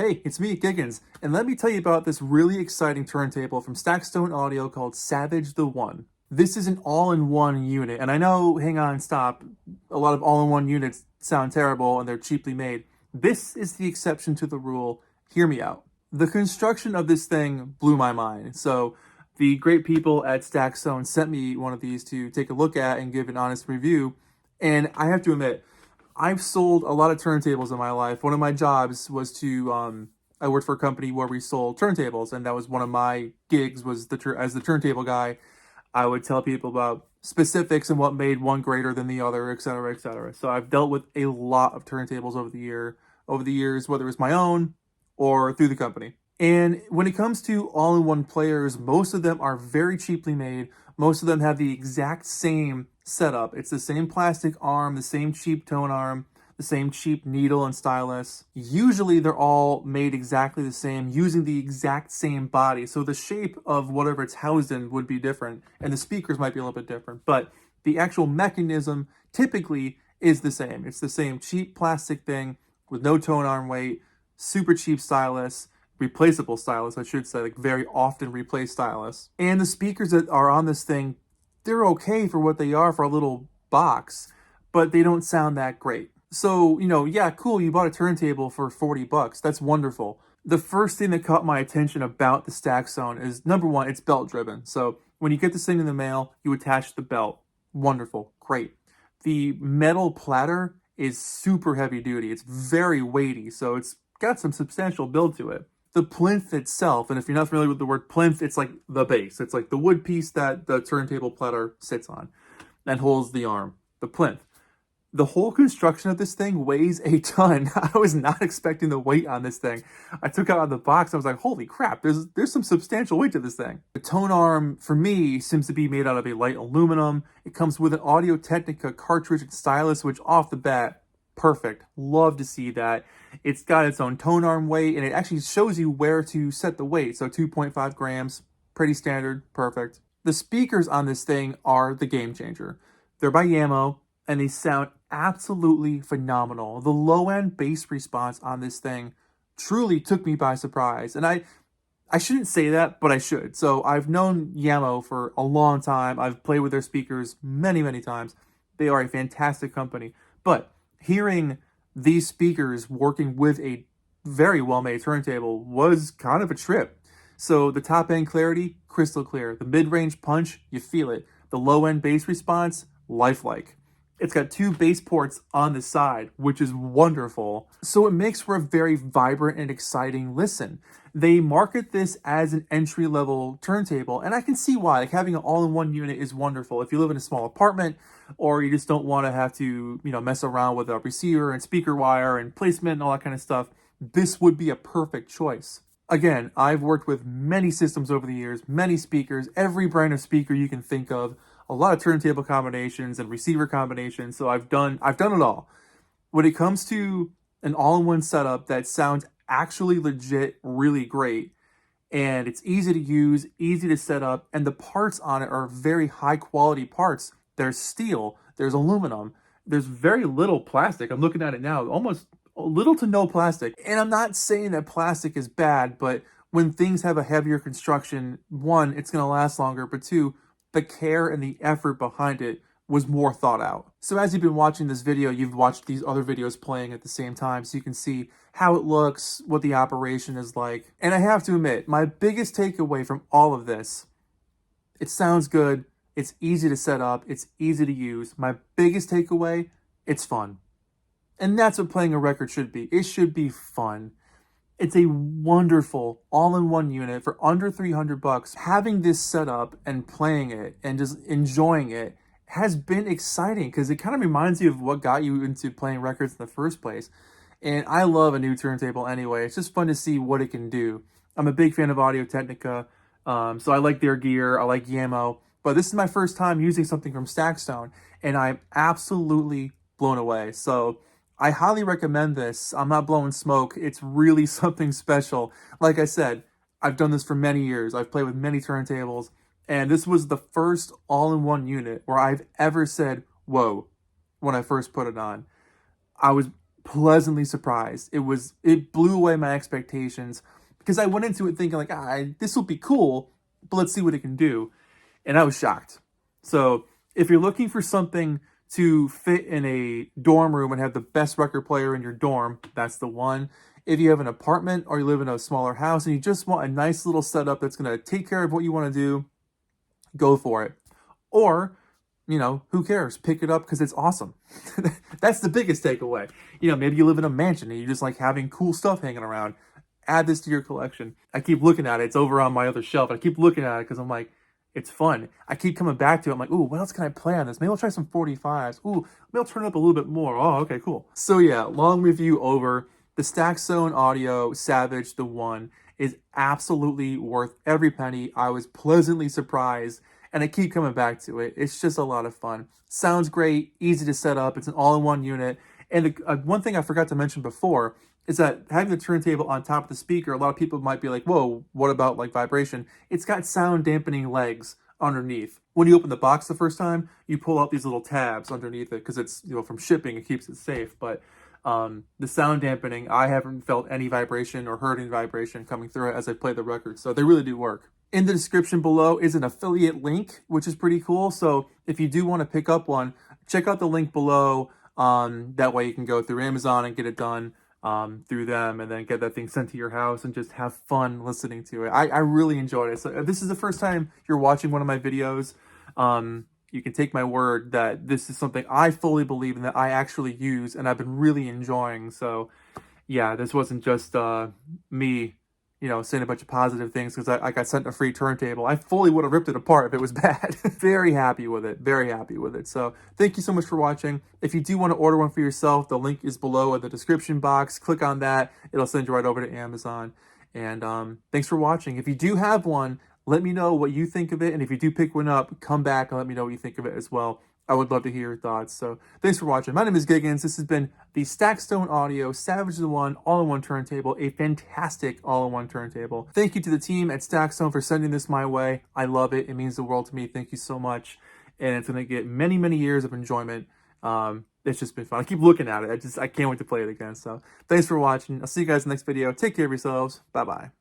Hey, it's me, Giggens, and let me tell you about this really exciting turntable from StackStone Audio called Savage the One. This is an all-in-one unit, and I know, hang on, stop, a lot of all-in-one units sound terrible and they're cheaply made. This is the exception to the rule. Hear me out. The construction of this thing blew my mind. So the great people at StackStone sent me one of these to take a look at and give an honest review, and I have to admit, I've sold a lot of turntables in my life. One of my jobs was I worked for a company where we sold turntables, and that was one of my gigs was as the turntable guy. I would tell people about specifics and what made one greater than the other, et cetera, et cetera. So I've dealt with a lot of turntables over the years, whether it's my own or through the company. And when it comes to all-in-one players, most of them are very cheaply made. Most of them have the exact same setup. It's the same plastic arm, the same cheap tone arm, the same cheap needle and stylus. Usually they're all made exactly the same, using the exact same body. So the shape of whatever it's housed in would be different, and the speakers might be a little bit different. But the actual mechanism typically is the same. It's the same cheap plastic thing with no tone arm weight, super cheap stylus, replaceable stylus, I should say, like very often replaced stylus. And the speakers that are on this thing, they're okay for what they are for a little box, but they don't sound that great. So, yeah, cool, you bought a turntable for 40 bucks. That's wonderful. The first thing that caught my attention about the StackStone is, number one, it's belt driven. So when you get this thing in the mail, you attach the belt. Wonderful, great. The metal platter is super heavy duty. It's very weighty, so it's got some substantial build to it. The plinth itself, and if you're not familiar with the word plinth, it's like the base. It's like the wood piece that the turntable platter sits on and holds the arm, the plinth. The whole construction of this thing weighs a ton. I was not expecting the weight on this thing. I took it out of the box. I was like, holy crap, there's some substantial weight to this thing. The tone arm, for me, seems to be made out of a light aluminum. It comes with an Audio-Technica cartridge and stylus, which off the bat, perfect. Love to see that. It's got its own tone arm weight, and it actually shows you where to set the weight. So 2.5 grams, pretty standard, perfect. The speakers on this thing are the game changer. They're by Yamo, and they sound absolutely phenomenal. The low-end bass response on this thing truly took me by surprise. And I shouldn't say that, but I should. So I've known Yamo for a long time. I've played with their speakers many, many times. They are a fantastic company. But hearing these speakers working with a very well-made turntable was kind of a trip. So the top-end clarity, crystal clear. The mid-range punch, you feel it. The low-end bass response, lifelike. It's got two bass ports on the side, which is wonderful. So it makes for a very vibrant and exciting listen. They market this as an entry-level turntable, and I can see why. Like, having an all-in-one unit is wonderful. If you live in a small apartment, or you just don't want to have to, mess around with a receiver and speaker wire and placement and all that kind of stuff, this would be a perfect choice. Again, I've worked with many systems over the years, many speakers, every brand of speaker you can think of, a lot of turntable combinations and receiver combinations, so I've done it all. When it comes to an all-in-one setup that sounds actually legit really great, and it's easy to use, easy to set up, and the parts on it are very high quality parts. There's steel, there's aluminum, there's very little plastic. I'm looking at it now, almost little to no plastic. And I'm not saying that plastic is bad, but when things have a heavier construction, one, it's going to last longer, but two, the care and the effort behind it was more thought out. So as you've been watching this video, you've watched these other videos playing at the same time, so you can see how it looks, what the operation is like. And I have to admit, my biggest takeaway from all of this, it sounds good, it's easy to set up, it's easy to use. My biggest takeaway, it's fun. And that's what playing a record should be. It should be fun. It's a wonderful all-in-one unit for under 300 bucks. Having this set up and playing it and just enjoying it has been exciting because it kind of reminds you of what got you into playing records in the first place. And I love a new turntable anyway. It's just fun to see what it can do. I'm a big fan of Audio-Technica, so I like their gear. I like Yamo. But this is my first time using something from StackStone, and I'm absolutely blown away. So I highly recommend this. I'm not blowing smoke. It's really something special. Like I said, I've done this for many years. I've played with many turntables, and this was the first all-in-one unit where I've ever said, whoa, when I first put it on. I was pleasantly surprised. It blew away my expectations because I went into it thinking like, this will be cool, but let's see what it can do. And I was shocked. So if you're looking for something to fit in a dorm room and have the best record player in your dorm, that's the one. If you have an apartment or you live in a smaller house and you just want a nice little setup that's going to take care of what you want to do, go for it. Or, who cares? Pick it up because it's awesome. That's the biggest takeaway. Maybe you live in a mansion and you just like having cool stuff hanging around. Add this to your collection. I keep looking at it. It's over on my other shelf. I keep looking at it because I'm like, it's fun. I keep coming back to it. I'm like, ooh, what else can I play on this? Maybe I'll try some 45s. Ooh, maybe I'll turn it up a little bit more. Oh, okay, cool. So yeah, long review over. The StackStone Audio Savage the One is absolutely worth every penny. I was pleasantly surprised, and I keep coming back to it. It's just a lot of fun. Sounds great, easy to set up. It's an all-in-one unit. And one thing I forgot to mention before is that having the turntable on top of the speaker, a lot of people might be like, whoa, what about like vibration? It's got sound dampening legs underneath. When you open the box the first time, you pull out these little tabs underneath it because it's, from shipping, it keeps it safe. But the sound dampening, I haven't felt any vibration or heard any vibration coming through it as I play the record. So they really do work. In the description below is an affiliate link, which is pretty cool. So if you do want to pick up one, check out the link below. That way you can go through Amazon and get it done through them and then get that thing sent to your house and just have fun listening to it. I really enjoyed it. So if this is the first time you're watching one of my videos, you can take my word that this is something I fully believe in, that I actually use, and I've been really enjoying. So yeah, this wasn't just me, saying a bunch of positive things because I got sent a free turntable. I fully would have ripped it apart if it was bad. Very happy with it. Very happy with it. So thank you so much for watching. If you do want to order one for yourself, the link is below in the description box. Click on that. It'll send you right over to Amazon. And thanks for watching. If you do have one, let me know what you think of it. And if you do pick one up, come back and let me know what you think of it as well. I would love to hear your thoughts. So thanks for watching. My name is Giggens. This has been the StackStone Audio Savage the One all-in-one turntable, a fantastic all-in-one turntable. Thank you to the team at StackStone for sending this my way. I love it. It means the world to me. Thank you so much. And it's going to get many, many years of enjoyment. It's just been fun. I keep looking at it. I can't wait to play it again. So thanks for watching. I'll see you guys in the next video. Take care of yourselves. Bye-bye.